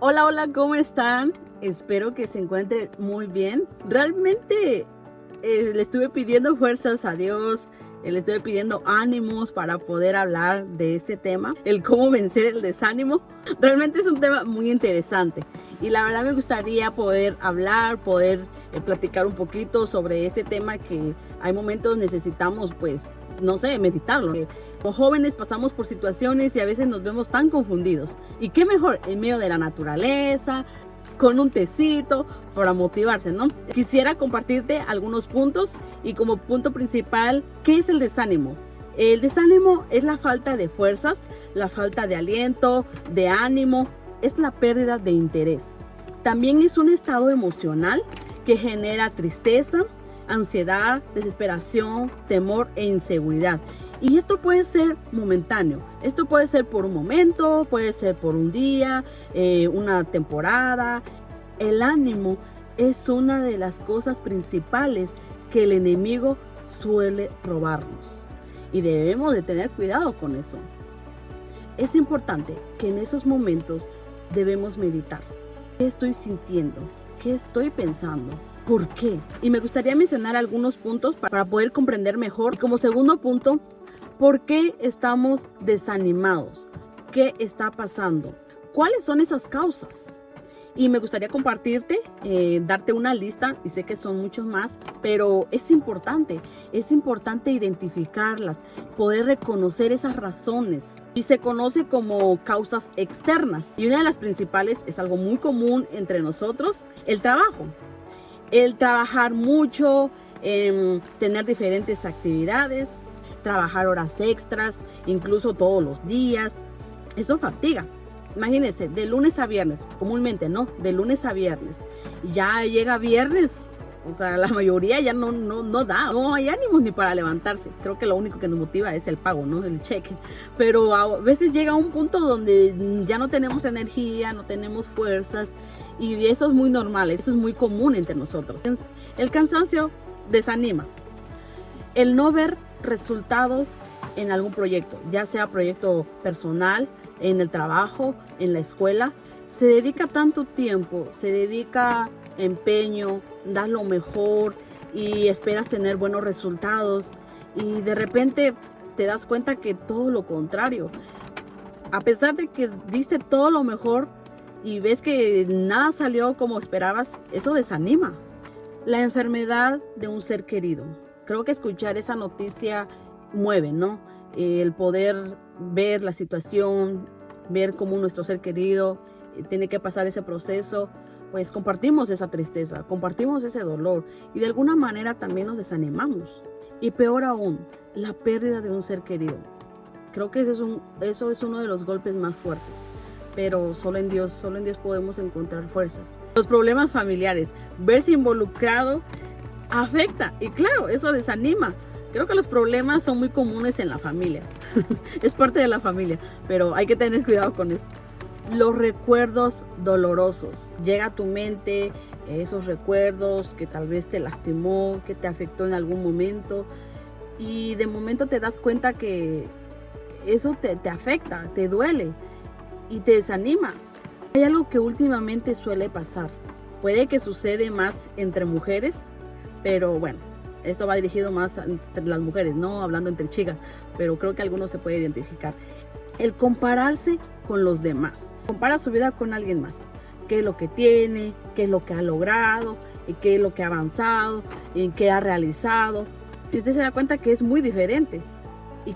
Hola, hola, ¿cómo están? Espero que se encuentren muy bien. Realmente le estuve pidiendo fuerzas a Dios, le estuve pidiendo ánimos para poder hablar de este tema, el cómo vencer el desánimo. Realmente es un tema muy interesante y la verdad me gustaría poder hablar, poder platicar un poquito sobre este tema que hay momentos necesitamos, pues, no sé, meditarlo. Como jóvenes pasamos por situaciones y a veces nos vemos tan confundidos. ¿Y qué mejor en medio de la naturaleza, con un tecito, para motivarse, ¿no? Quisiera compartirte algunos puntos y como punto principal, ¿qué es el desánimo? El desánimo es la falta de fuerzas, la falta de aliento, de ánimo, es la pérdida de interés. También es un estado emocional que genera tristeza, ansiedad, desesperación, temor e inseguridad. Y esto puede ser momentáneo, esto puede ser por un momento, puede ser por un día, una temporada. El ánimo es una de las cosas principales que el enemigo suele robarnos y debemos de tener cuidado con eso. Es importante que en esos momentos debemos meditar. ¿Qué estoy sintiendo? ¿Qué estoy pensando? ¿Por qué? Y me gustaría mencionar algunos puntos para poder comprender mejor. Y como segundo punto, ¿por qué estamos desanimados? ¿Qué está pasando? ¿Cuáles son esas causas? Y me gustaría compartirte, darte una lista, y sé que son muchos más, pero es importante identificarlas, poder reconocer esas razones. Y se conoce como causas externas. Y una de las principales es algo muy común entre nosotros, el trabajo. El trabajar mucho, tener diferentes actividades, trabajar horas extras, incluso todos los días. Eso fatiga. Imagínense, de lunes a viernes, comúnmente, ¿no? De lunes a viernes. Ya llega viernes, o sea, la mayoría ya no da, no hay ánimos ni para levantarse. Creo que lo único que nos motiva es el pago, ¿no? El cheque. Pero a veces llega un punto donde ya no tenemos energía, no tenemos fuerzas. Y eso es muy normal, eso es muy común entre nosotros. El cansancio desanima. El no ver resultados en algún proyecto, ya sea proyecto personal, en el trabajo, en la escuela. Se dedica tanto tiempo, se dedica empeño, das lo mejor y esperas tener buenos resultados. Y de repente te das cuenta que todo lo contrario. A pesar de que diste todo lo mejor, y ves que nada salió como esperabas, eso desanima. La enfermedad de un ser querido. Creo que escuchar esa noticia mueve, ¿no? El poder ver la situación, ver cómo nuestro ser querido tiene que pasar ese proceso, pues compartimos esa tristeza, compartimos ese dolor y de alguna manera también nos desanimamos. Y peor aún, la pérdida de un ser querido. Creo que eso es uno de los golpes más fuertes. Pero solo en Dios podemos encontrar fuerzas. Los problemas familiares, verse involucrado afecta y claro, eso desanima. Creo que los problemas son muy comunes en la familia, es parte de la familia, pero hay que tener cuidado con eso. Los recuerdos dolorosos, llega a tu mente esos recuerdos que tal vez te lastimó, que te afectó en algún momento y de momento te das cuenta que eso te afecta, te duele y te desanimas. Hay algo que últimamente suele pasar. Puede que sucede más entre mujeres, pero bueno, esto va dirigido más entre las mujeres, no hablando entre chicas, pero creo que algunos se puede identificar. El compararse con los demás. Compara su vida con alguien más. ¿Qué es lo que tiene? ¿Qué es lo que ha logrado? ¿Y qué es lo que ha avanzado? ¿Y qué ha realizado? Y usted se da cuenta que es muy diferente. Y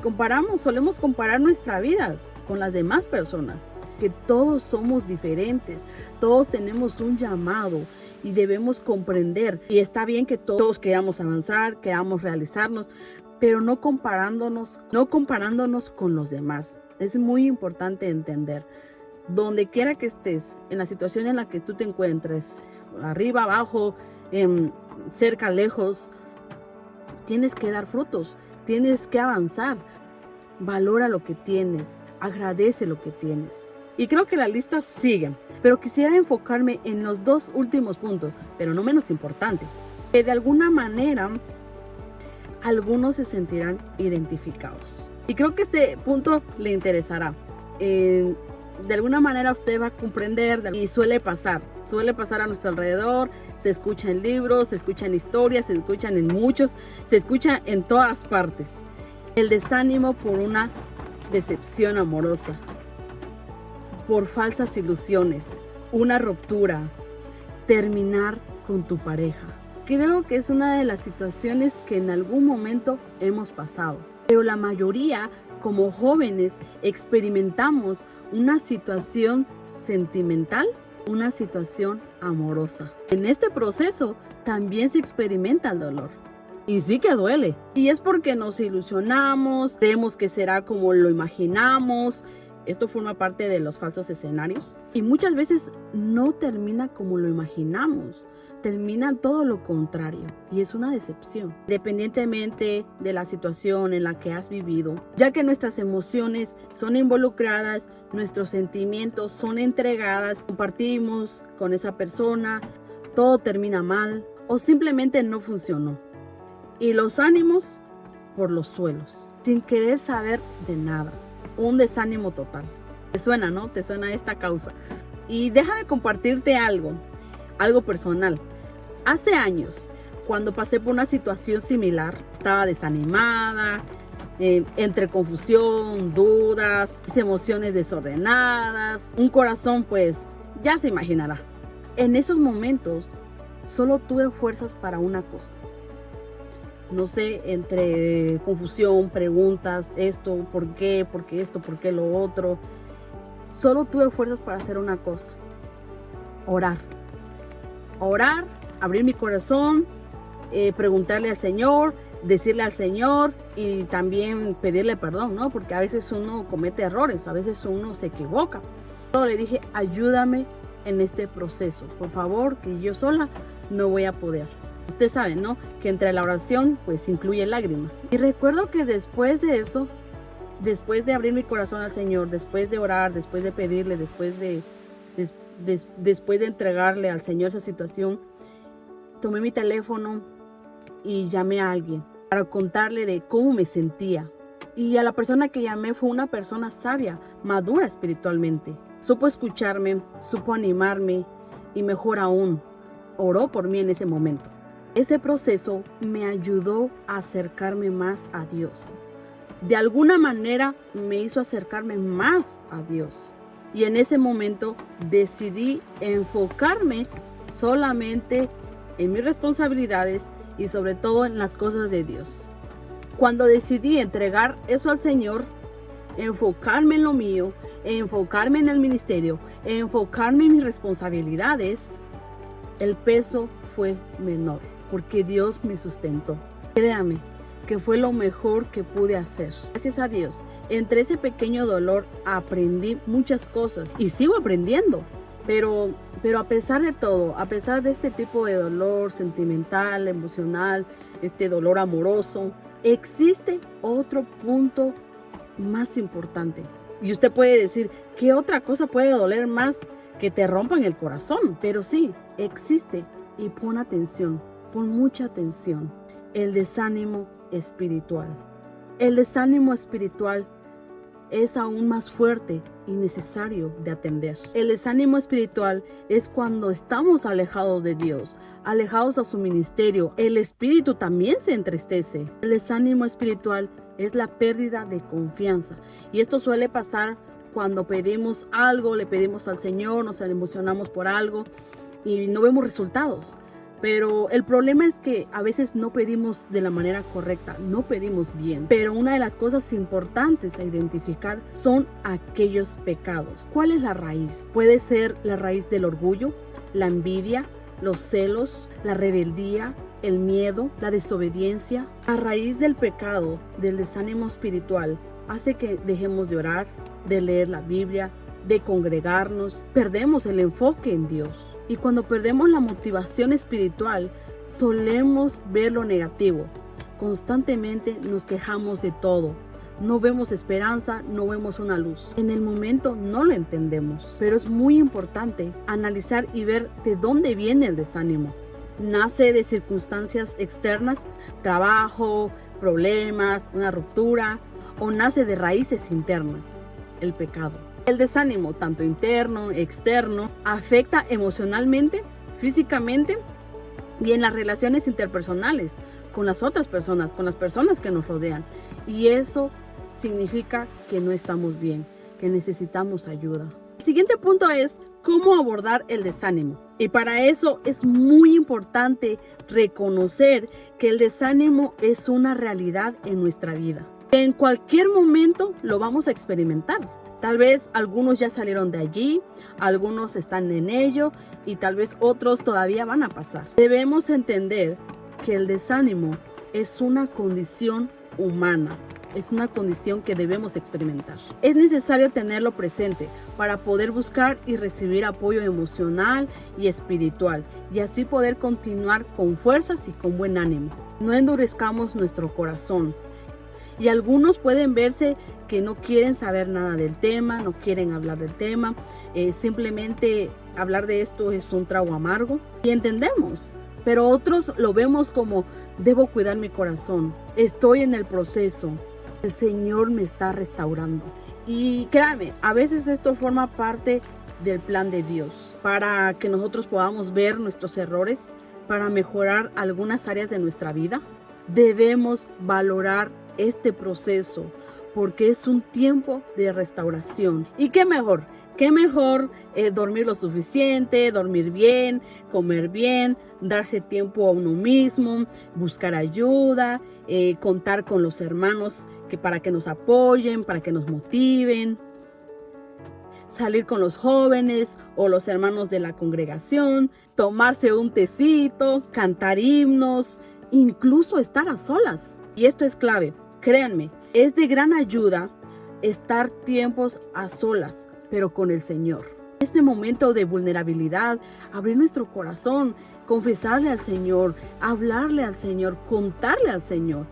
solemos comparar nuestra vida con las demás personas. Que todos somos diferentes, todos tenemos un llamado y debemos comprender. Y está bien que todos queramos avanzar, queramos realizarnos, pero no comparándonos con los demás. Es muy importante entender, donde quiera que estés, en la situación en la que tú te encuentres, arriba, abajo, cerca, lejos, tienes que dar frutos, tienes que avanzar. Valora lo que tienes, agradece lo que tienes. Y creo que la lista sigue, pero quisiera enfocarme en los dos últimos puntos, pero no menos importante, que de alguna manera algunos se sentirán identificados. Y creo que este punto le interesará. de alguna manera usted va a comprender, y suele pasar a nuestro alrededor. Se escucha en libros, se escucha en historias, se escuchan en muchos, se escucha en todas partes. El desánimo por una decepción amorosa, por falsas ilusiones, una ruptura, terminar con tu pareja. Creo que es una de las situaciones que en algún momento hemos pasado, pero la mayoría, como jóvenes, experimentamos una situación sentimental, una situación amorosa. En este proceso también se experimenta el dolor. Y sí que duele. Y es porque nos ilusionamos, creemos que será como lo imaginamos. Esto forma parte de los falsos escenarios. Y muchas veces no termina como lo imaginamos. Termina todo lo contrario. Y es una decepción. Independientemente de la situación en la que has vivido. Ya que nuestras emociones son involucradas, nuestros sentimientos son entregadas, compartimos con esa persona, todo termina mal o simplemente no funcionó. Y los ánimos por los suelos, sin querer saber de nada. Un desánimo total. Te suena, ¿no? Te suena esta causa. Y déjame compartirte algo personal. Hace años, cuando pasé por una situación similar, estaba desanimada, entre confusión, dudas, emociones desordenadas, un corazón pues ya se imaginará. En esos momentos solo tuve fuerzas para una cosa. No sé, entre confusión, preguntas, esto, ¿por qué esto, por qué lo otro? Solo tuve fuerzas para hacer una cosa: orar. Orar, abrir mi corazón, preguntarle al Señor, decirle al Señor y también pedirle perdón, ¿no? Porque a veces uno comete errores, a veces uno se equivoca. Yo le dije, ayúdame en este proceso, por favor, que yo sola no voy a poder. Ustedes saben, ¿no? Que entre la oración pues incluye lágrimas. Y recuerdo que después de eso, después de abrir mi corazón al Señor, después de orar, después de pedirle, después de entregarle al Señor esa situación, tomé mi teléfono y llamé a alguien para contarle de cómo me sentía. Y a la persona que llamé fue una persona sabia, madura espiritualmente. Supo escucharme, supo animarme y mejor aún, oró por mí en ese momento. Ese proceso me ayudó a acercarme más a Dios. De alguna manera me hizo acercarme más a Dios. Y en ese momento decidí enfocarme solamente en mis responsabilidades y sobre todo en las cosas de Dios. Cuando decidí entregar eso al Señor, enfocarme en lo mío, enfocarme en el ministerio, enfocarme en mis responsabilidades, el peso fue menor porque Dios me sustentó. Créame que fue lo mejor que pude hacer. Gracias a Dios, entre ese pequeño dolor aprendí muchas cosas y sigo aprendiendo. Pero a pesar de todo, a pesar de este tipo de dolor sentimental, emocional, este dolor amoroso, existe otro punto más importante. Y usted puede decir, ¿qué otra cosa puede doler más que te rompan el corazón? Pero sí, existe. Y pon atención, pon mucha atención. El desánimo espiritual. El desánimo espiritual es aún más fuerte y necesario de atender. El desánimo espiritual es cuando estamos alejados de Dios, alejados a su ministerio. El espíritu también se entristece. El desánimo espiritual es la pérdida de confianza. Y esto suele pasar cuando pedimos algo, le pedimos al Señor, nos emocionamos por algo y no vemos resultados. Pero el problema es que a veces no pedimos de la manera correcta, no pedimos bien. Pero una de las cosas importantes a identificar son aquellos pecados. ¿Cuál es la raíz? Puede ser la raíz del orgullo, la envidia, los celos, la rebeldía, el miedo, la desobediencia. La raíz del pecado, del desánimo espiritual, hace que dejemos de orar, de leer la Biblia, de congregarnos. Perdemos el enfoque en Dios. Y cuando perdemos la motivación espiritual, solemos ver lo negativo. Constantemente nos quejamos de todo. No vemos esperanza, no vemos una luz. En el momento no lo entendemos, pero es muy importante analizar y ver de dónde viene el desánimo. ¿Nace de circunstancias externas, trabajo, problemas, una ruptura? ¿O nace de raíces internas, el pecado? El desánimo, tanto interno, externo, afecta emocionalmente, físicamente y en las relaciones interpersonales con las otras personas, con las personas que nos rodean. Y eso significa que no estamos bien, que necesitamos ayuda. El siguiente punto es cómo abordar el desánimo. Y para eso es muy importante reconocer que el desánimo es una realidad en nuestra vida. En cualquier momento lo vamos a experimentar. Tal vez algunos ya salieron de allí, algunos están en ello y tal vez otros todavía van a pasar. Debemos entender que el desánimo es una condición humana. Es una condición que debemos experimentar. Es necesario tenerlo presente para poder buscar y recibir apoyo emocional y espiritual y así poder continuar con fuerzas y con buen ánimo. No endurezcamos nuestro corazón. Y algunos pueden verse que no quieren saber nada del tema, no quieren hablar del tema, simplemente hablar de esto es un trago amargo y entendemos. Pero otros lo vemos como debo cuidar mi corazón, estoy en el proceso. El Señor me está restaurando. Y créanme, a veces esto forma parte del plan de Dios para que nosotros podamos ver nuestros errores, para mejorar algunas áreas de nuestra vida. Debemos valorar este proceso porque es un tiempo de restauración. ¿Y qué mejor? ¿Qué mejor dormir lo suficiente, dormir bien, comer bien, darse tiempo a uno mismo, buscar ayuda, contar con los hermanos para que nos apoyen, para que nos motiven, salir con los jóvenes o los hermanos de la congregación, tomarse un tecito, cantar himnos, incluso estar a solas. Y esto es clave, créanme, es de gran ayuda estar tiempos a solas, pero con el Señor. Este momento de vulnerabilidad, abrir nuestro corazón, confesarle al Señor, hablarle al Señor, contarle al Señor.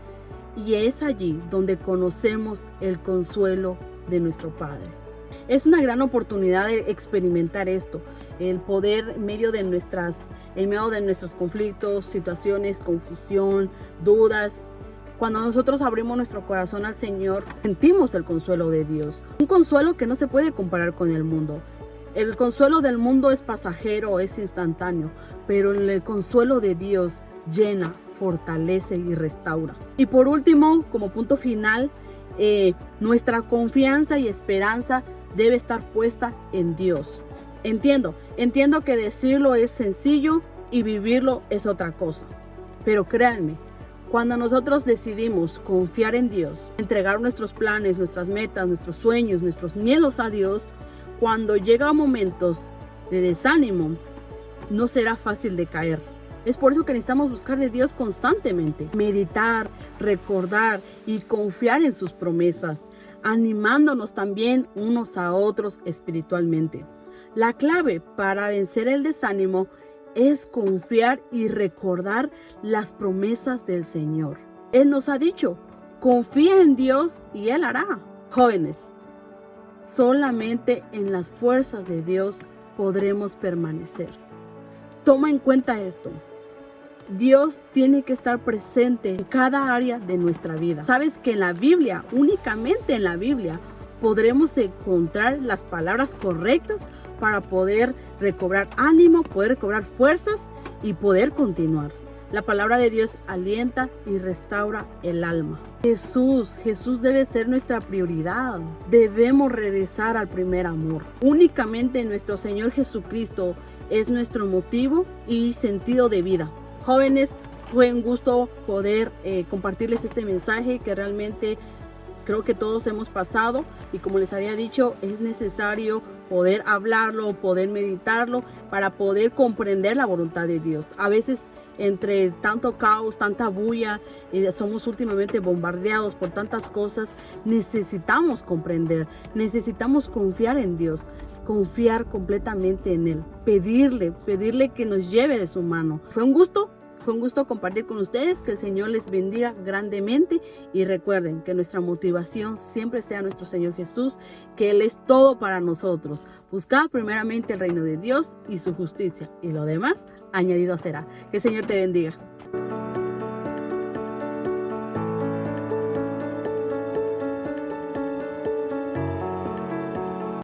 Y es allí donde conocemos el consuelo de nuestro Padre. Es una gran oportunidad de experimentar esto, el poder en medio de nuestros conflictos, situaciones, confusión, dudas. Cuando nosotros abrimos nuestro corazón al Señor, sentimos el consuelo de Dios. Un consuelo que no se puede comparar con el mundo. El consuelo del mundo es pasajero, es instantáneo, pero el consuelo de Dios llena, fortalece y restaura. Y por último, como punto final, nuestra confianza y esperanza debe estar puesta en Dios. Entiendo que decirlo es sencillo y vivirlo es otra cosa. Pero créanme, cuando nosotros decidimos confiar en Dios, entregar nuestros planes, nuestras metas, nuestros sueños, nuestros miedos a Dios, cuando llegan momentos de desánimo, no será fácil de caer. Es por eso que necesitamos buscar de Dios constantemente, meditar, recordar y confiar en sus promesas, animándonos también unos a otros espiritualmente. La clave para vencer el desánimo es confiar y recordar las promesas del Señor. Él nos ha dicho, confía en Dios y Él hará. Jóvenes, solamente en las fuerzas de Dios podremos permanecer. Toma en cuenta esto. Dios tiene que estar presente en cada área de nuestra vida. Sabes que en la Biblia, únicamente en la Biblia, podremos encontrar las palabras correctas para poder recobrar ánimo, poder recobrar fuerzas y poder continuar. La palabra de Dios alienta y restaura el alma. Jesús debe ser nuestra prioridad. Debemos regresar al primer amor. Únicamente nuestro Señor Jesucristo es nuestro motivo y sentido de vida. Jóvenes, fue un gusto poder compartirles este mensaje que realmente creo que todos hemos pasado y como les había dicho, es necesario poder hablarlo, poder meditarlo para poder comprender la voluntad de Dios. A veces entre tanto caos, tanta bulla, somos últimamente bombardeados por tantas cosas, necesitamos comprender, necesitamos confiar en Dios, confiar completamente en Él, pedirle que nos lleve de su mano. Fue un gusto compartir con ustedes, que el Señor les bendiga grandemente y recuerden que nuestra motivación siempre sea nuestro Señor Jesús, que Él es todo para nosotros. Buscad primeramente el reino de Dios y su justicia y lo demás añadido será. Que el Señor te bendiga.